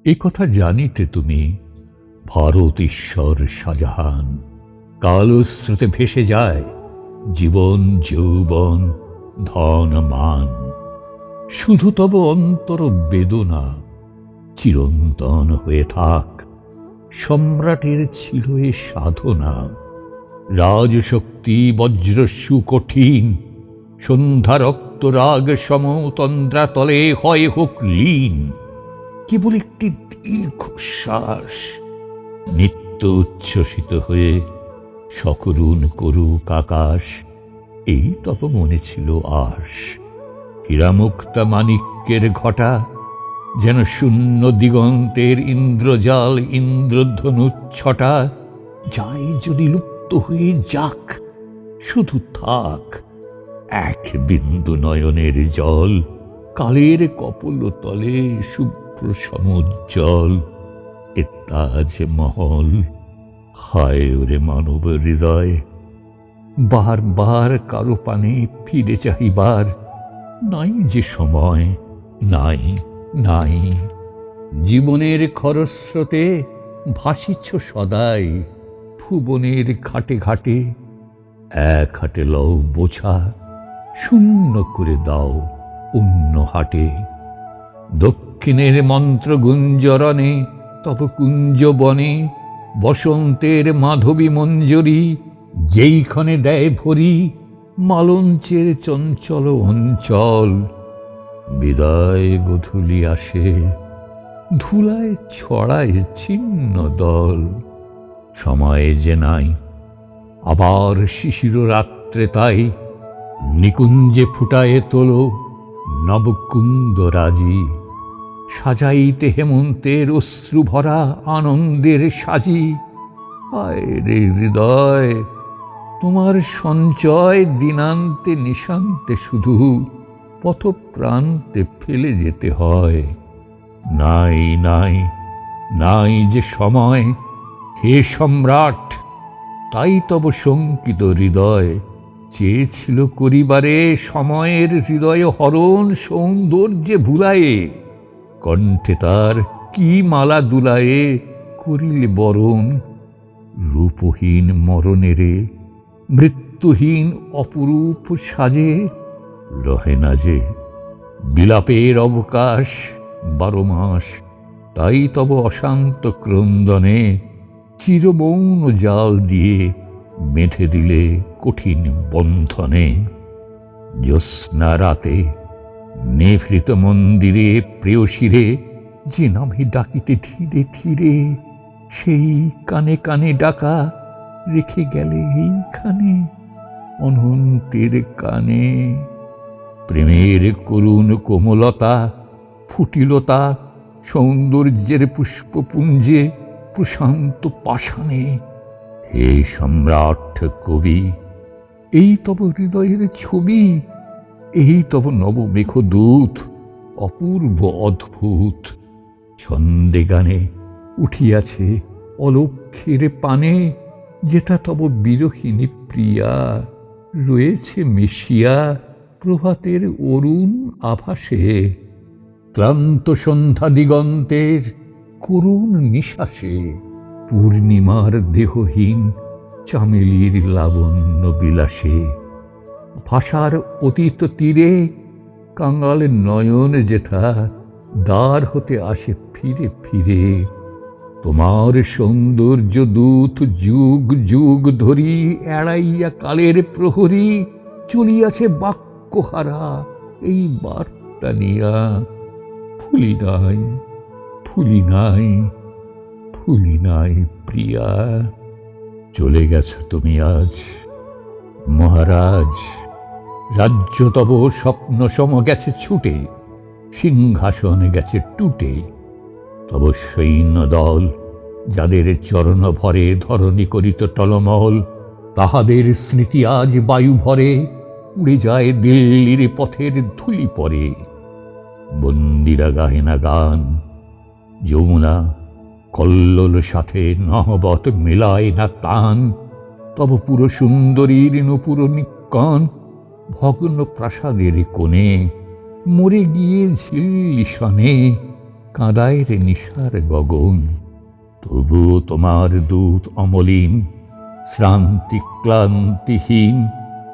এ কথা জানিতে তুমি ভারত ঈশ্বর শাহজাহান, কালো স্রোতে ভেসে যায় জীবন যৌবন ধন মান। শুধু তব অন্তর বেদনা চিরন্তন হয়ে থাক, সম্রাটের ছিল এ সাধনা। রাজশক্তি বজ্রস্যু কঠিন, সন্ধ্যা রক্ত রাগ সমতন্দ্রা তলে হয় হোক লীন। কেবল একটি দীর্ঘশ্বাস নিত্য উচ্ছ্বসিত হয়ে সকরুণ করুক আকাশ, এই তব মনে ছিল আশ। হীরামুক্তা মাণিক্যের ঘটা যেন শূন্য দিগন্তের ইন্দ্রজাল ইন্দ্রধনুচ্ছটা, যাই যদি লুপ্ত হয়ে যাক শুধু থাক এক বিন্দু নয়নের জল, কালের কপল তলে শুভ্র সমুজ্জ্বল এ তাজ মহল। হায় ওরে মানব হৃদয়, বার বার কারো পানে ফিরে চাহিবার নাই যে সময়, নাই নাই। জীবনের খরস্রোতে ভাসিছ সদাই, ভুবনের ঘাটে ঘাটে এক হাটে লও বোঝা, শূন্য করে দাও অন্য হাটে। দক্ষিণের মন্ত্র গুঞ্জরণে তব কুঞ্জ বনে, বসন্তের মাধবী মঞ্জরি যেইখানে দেয় ভরি, মালঞ্চের চঞ্চল অঞ্চল। বিদায় গধূলি আসে, ধুলায় ছড়ায় ছিন্ন দল। সময় যে নাই আবার শিশির রাত্রে, তাই নিকুঞ্জে ফুটায়ে তোলো নবকুন্দ রাজি, সাজাইতে হেমন্তের অশ্রু ভরা আনন্দের সাজি। হায় রে হৃদয়, তোমার সঞ্চয় দিনান্তে নিশান্তে শুধু পথপ্রান্তে ফেলে যেতে হয়। নাই নাই নাই যে সময় হে সম্রাট, তাই তব শঙ্কিত হৃদয় চেয়েছিল করিবারে সময়ের হৃদয় হরণ সৌন্দর্যে ভুলায়ে। কণ্ঠে তার কি মালা দুলায়ে করিলে বরণ, রূপহীন মরণেরে মৃত্যুহীন অপরূপ সাজে। রহে না যে বিলাপের অবকাশ 12 মাস, তাই তব অশান্ত ক্রন্দনে চিরমৌন জাল দিয়ে বেঁধে দিলে কঠিন বন্ধনে। জ্যোৎস্না রাতে নিভৃত মন্দিরে প্রেয়সীরে যে নামে ডাকিতে ধীরে ধীরে, সেই কানে কানে ডাকা রেখে গেলে এইখানে অনন্তের কানে। প্রেমের করুণ কোমলতা ফুটিলতা সৌন্দর্যের পুষ্পপুঞ্জে প্রশান্ত পাষাণে। হে সম্রাট কবি, এই তব হৃদয়ের ছবি, এই তব নবমেঘদূত অপূর্ব অদ্ভুত। ছন্দে গানে উঠিয়াছে অলক্ষ্যের পানে, যেটা তব বিরহিণী প্রিয়া রয়েছে মিশিয়া প্রভাতের অরুণ আভাসে। ক্লান্ত সন্ধ্যা দিগন্তের করুণ নিঃশ্বাসে, পূর্ণিমার দেহহীন চামেলির লাবণ্য বিলাসে। ভাষার অতীত তীরে কাঙাল নয়ন যেথা দ্বার হতে আসে ফিরে ফিরে। তোমার সৌন্দর্য দূত যুগ যুগ ধরি এড়াইয়া কালের প্রহরী চলিয়াছে বাক্যহারা এই বার্তা নিয়া। ফুলি নাই ফুলি নাই ফুলি নাই প্রিয়া, চলে গেছ তুমি আজ মহারাজ। রাজ্য তব স্বপ্ন সম গেছে ছুটে, সিংহাসন গেছে টুটে। তব সৈন্য দল যাদের চরণ ভরে ধরণী করিত টলমল, তাহাদের স্মৃতি আজ বায়ু ভরে উড়ে যায় দিল্লির পথের ধুলি পরে। বন্দিরা গাহে না গান, যমুনা কল্লোল সাথে নহবত মেলায় না তান। তব পুরো সুন্দরীর নূপুর নিক্কণ ভগ্ন প্রাসাদের কোণে মরে গিয়ে ঝিল্লি শনে। কাঁদায় রে নিশার গগন। তবুও তোমার দূত অমলিন, শ্রান্তি ক্লান্তিহীন।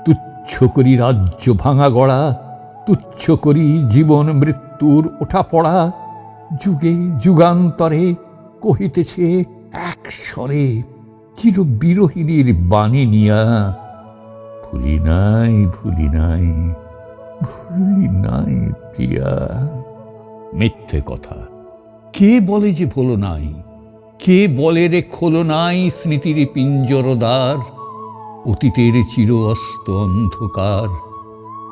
তুচ্ছ করি রাজ্য ভাঙা গড়া, তুচ্ছ করি জীবন মৃত্যুর ওঠা পড়া। যুগে যুগান্তরে কহিতেছে এক স্বরে চির বিরহিণীর বাণী নিয়া, ভুলি নাই ভুলি নাই ভুলি নাই প্রিয়া। মিথ্যে কথা। কে বলে যে ভোলো নাই? কে বলে রে খোলো নাই স্মৃতির পিঞ্জরদ্বার? অতীতের চির অস্ত অন্ধকার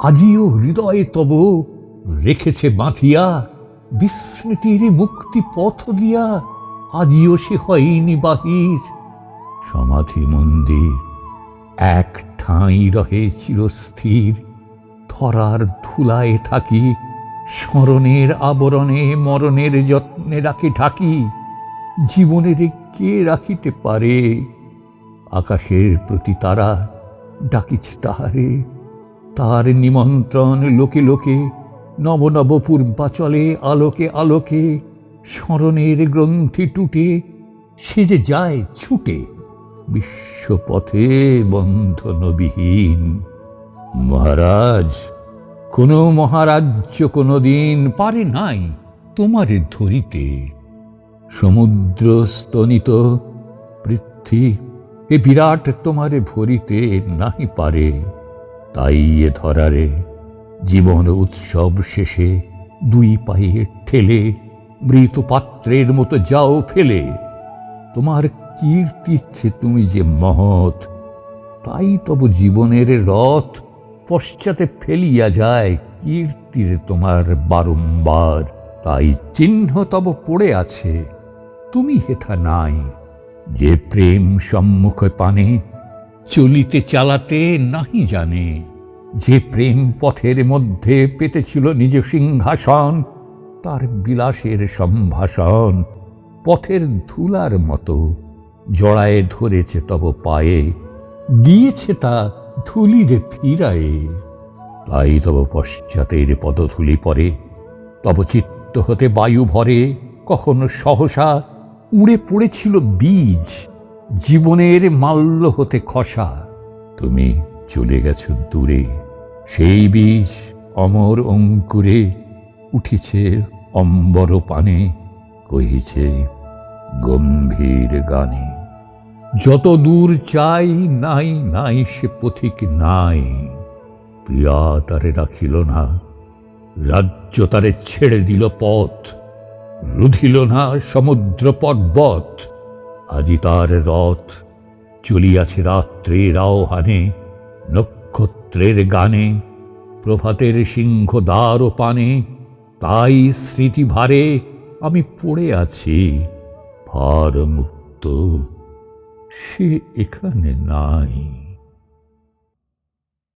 আজিও হৃদয়ে তব রেখেছে বাঁধিয়া। বিস্মৃতির মুক্তি পথ দিয়া আজিও সে হয়নি বাহির। সমাধি মন্দির এক ঠাঁই রহে চিরস্থির। ধরার ধুলায় থাকি, স্মরণের আবরণে মরণের যত্নে রাখি ঢাকি। জীবনের কে রাখিতে পারে? আকাশের প্রতি তারা ডাকিছে তাহারে। তার নিমন্ত্রণ লোকে লোকে, নব নব পূর্বাচলে আলোকে আলোকে। স্মরণের গ্রন্থি টুটে সে যে যায় ছুটে, বিশ্বপথে বন্ধনবিহীন। মহারাজ, কোন মহারাজ্য কোনদিন পারে নাই তোমারে ধরিতে। সমুদ্র স্তনিত পৃথ্বী এ বিরাট তোমারে ভরিতে নাহি পারে। তাই এ ধরারে জীবন উৎসব শেষে দুই পায়ে ঠেলে মৃত পাত্রের মতো যাও ফেলে। তোমার কীর্তি ইচ্ছে তুমি যে মহৎ, তাই তব জীবনের রথ পশ্চাতে ফেলিয়া যায় কীর্তির তোমার বারংবার। তাই চিহ্ন তব পড়ে আছে, তুমি হেথা নাই। যে প্রেম সম্মুখে পানে চলিতে চালাতে নাহি জানে। যে প্রেম পথের মধ্যে পেতেছিল নিজ সিংহাসন, তার বিলাসের সম্ভাষণ পথের ধুলার মতো জড়ায়ে ধরেছে তব পায়ে, দিয়েছে তা ধুলিরে ফিরায়ে। তাই তব পশ্চাতের পদধূলি পরে, তব চিত্ত হতে বায়ু ভরে। কখনো সহসা উড়ে পড়েছিল বীজ, জীবনের মাল্য হতে খসা। তুমি চলে গেছো দূরে, সেই বীজ অমর অঙ্কুরে উঠিছে অম্বর পানে, কহিছে গম্ভীর গানে। যত দূর চাই নাই নাই সে পথিক নাই। প্রিয়া তারে রাখিল না, রাজ্য তারে ছেড়ে দিল পথ। রুধিল না সমুদ্র পর্বত, আজি তার রথ চলিয়াছে রাত্রির আহ্বানে। নক্ষত্রের গানে প্রভাতের সিংহ দ্বার পানে। তাই স্মৃতি ভারে আমি পড়ে আছি ভার মুক্ত, সে এখানে নাই।